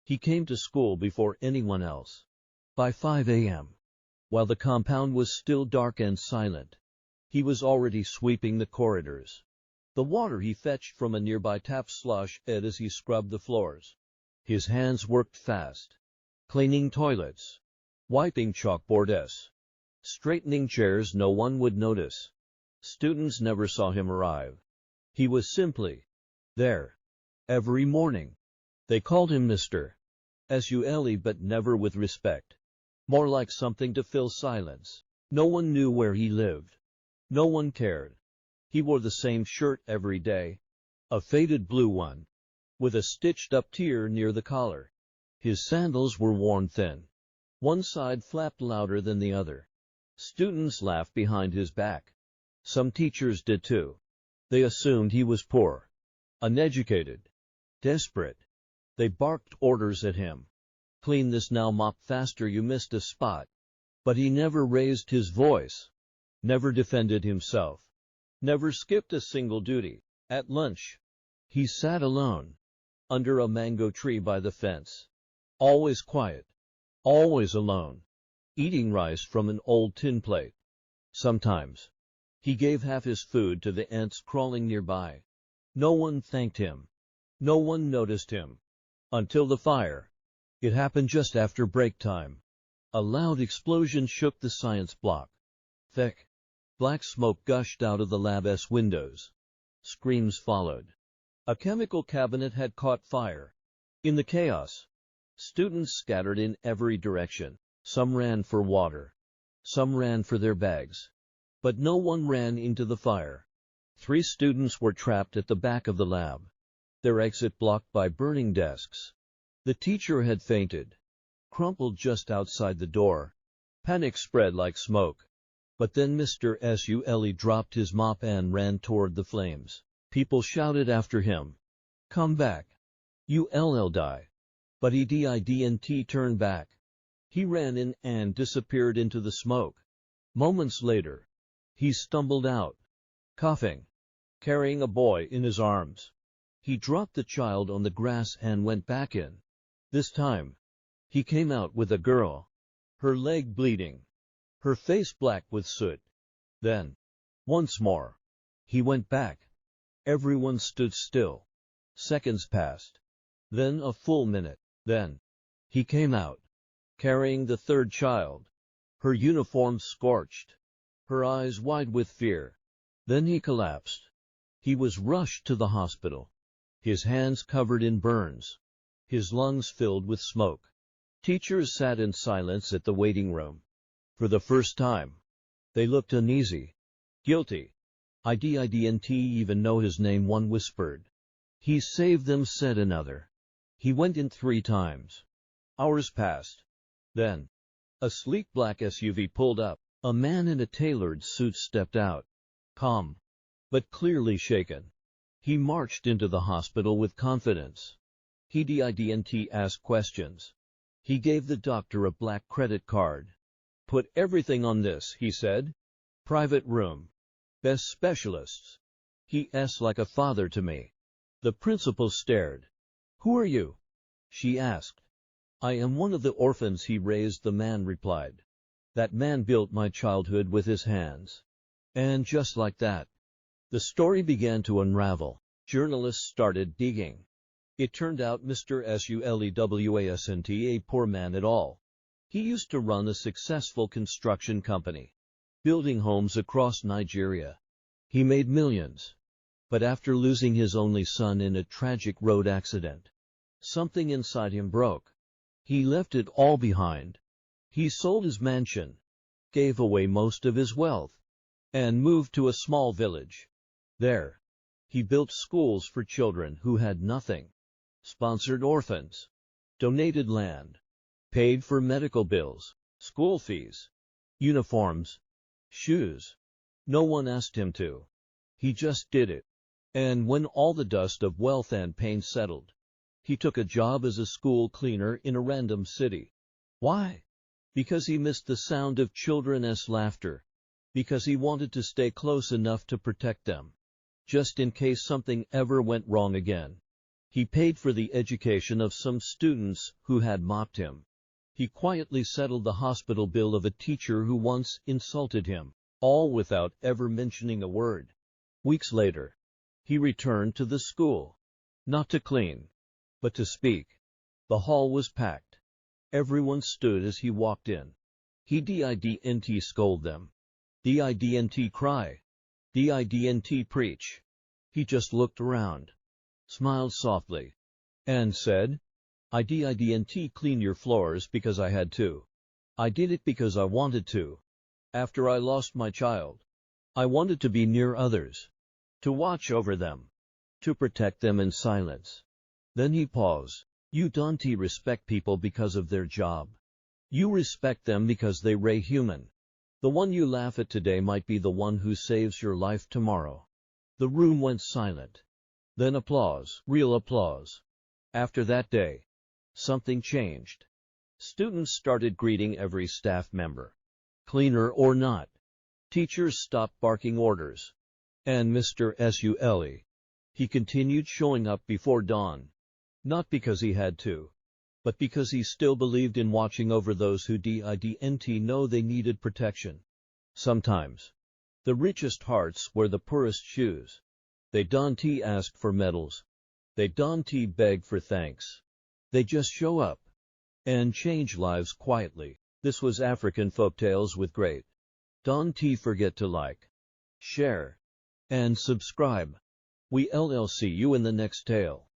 He came to school before anyone else. By 5 a.m., while the compound was still dark and silent, he was already sweeping the corridors. The water he fetched from a nearby tap sloshed as he scrubbed the floors. His hands worked fast, cleaning toilets, wiping chalkboards, straightening chairs no one would notice. Students never saw him arrive. He was simply there every morning. They called him Mr. Sule, but never with respect. More like something to fill silence. No one knew where he lived. No one cared. He wore the same shirt every day, a faded blue one, with a stitched-up tear near the collar. His sandals were worn thin. One side flapped louder than the other. Students laughed behind his back. Some teachers did too. They assumed he was poor, uneducated, desperate. They barked orders at him. Clean this now, mop faster, you missed a spot. But he never raised his voice, never defended himself, never skipped a single duty. At lunch, he sat alone, under a mango tree by the fence. Always quiet, always alone, eating rice from an old tin plate. Sometimes, he gave half his food to the ants crawling nearby. No one thanked him. No one noticed him. Until the fire. It happened just after break time. A loud explosion shook the science block. Thick, black smoke gushed out of the lab's windows. Screams followed. A chemical cabinet had caught fire. In the chaos, students scattered in every direction. Some ran for water. Some ran for their bags. But no one ran into the fire. 3 students were trapped at the back of the lab, their exit blocked by burning desks. The teacher had fainted, crumpled just outside the door. Panic spread like smoke. But then Mr. Sule dropped his mop and ran toward the flames. People shouted after him, "Come back. You'll die." But he didn't turn back. He ran in and disappeared into the smoke. Moments later, he stumbled out, coughing, carrying a boy in his arms. He dropped the child on the grass and went back in. This time, he came out with a girl, her leg bleeding, her face black with soot. Then, once more, he went back. Everyone stood still. Seconds passed. Then a full minute. Then, he came out, carrying the 3rd child, her uniform scorched, her eyes wide with fear. Then he collapsed. He was rushed to the hospital, his hands covered in burns, his lungs filled with smoke. Teachers sat in silence at the waiting room. For the first time, they looked uneasy, guilty. I didn't even know his name, one whispered. He saved them, said another. He went in 3 times. Hours passed. Then, a sleek black SUV pulled up. A man in a tailored suit stepped out, calm, but clearly shaken. He marched into the hospital with confidence. He didn't ask questions. He gave the doctor a black credit card. "Put everything on this," he said. "Private room. Best specialists." He's like a father to me. The principal stared. "Who are you?" she asked. "I am one of the orphans he raised," the man replied. "That man built my childhood with his hands." And just like that, the story began to unravel. Journalists started digging. It turned out Mr. Sule wasn't a poor man at all. He used to run a successful construction company, building homes across Nigeria. He made millions. But after losing his only son in a tragic road accident, something inside him broke. He left it all behind. He sold his mansion, gave away most of his wealth, and moved to a small village. There, he built schools for children who had nothing, sponsored orphans, donated land, paid for medical bills, school fees, uniforms, shoes. No one asked him to. He just did it. And when all the dust of wealth and pain settled, he took a job as a school cleaner in a random city. Why? Because he missed the sound of children's laughter. Because he wanted to stay close enough to protect them, just in case something ever went wrong again. He paid for the education of some students who had mocked him. He quietly settled the hospital bill of a teacher who once insulted him, all without ever mentioning a word. Weeks later, he returned to the school, not to clean, but to speak. The hall was packed. Everyone stood as he walked in. He didn't scold them. Didn't cry. Didn't preach. He just looked around, smiled softly, and said, I didn't clean your floors because I had to. I did it because I wanted to. After I lost my child, I wanted to be near others, to watch over them, to protect them in silence. Then he paused. You don't respect people because of their job. You respect them because they are human. The one you laugh at today might be the one who saves your life tomorrow. The room went silent. Then applause, real applause. After that day, something changed. Students started greeting every staff member, cleaner or not. Teachers stopped barking orders. And Mr. Sule, he continued showing up before dawn. Not because he had to, but because he still believed in watching over those who didn't know they needed protection. Sometimes, the richest hearts wear the poorest shoes. They don't ask for medals. They don't beg for thanks. They just show up and change lives quietly. This was African Folktales with Great. Don't forget to like, share, and subscribe. We'll see you in the next tale.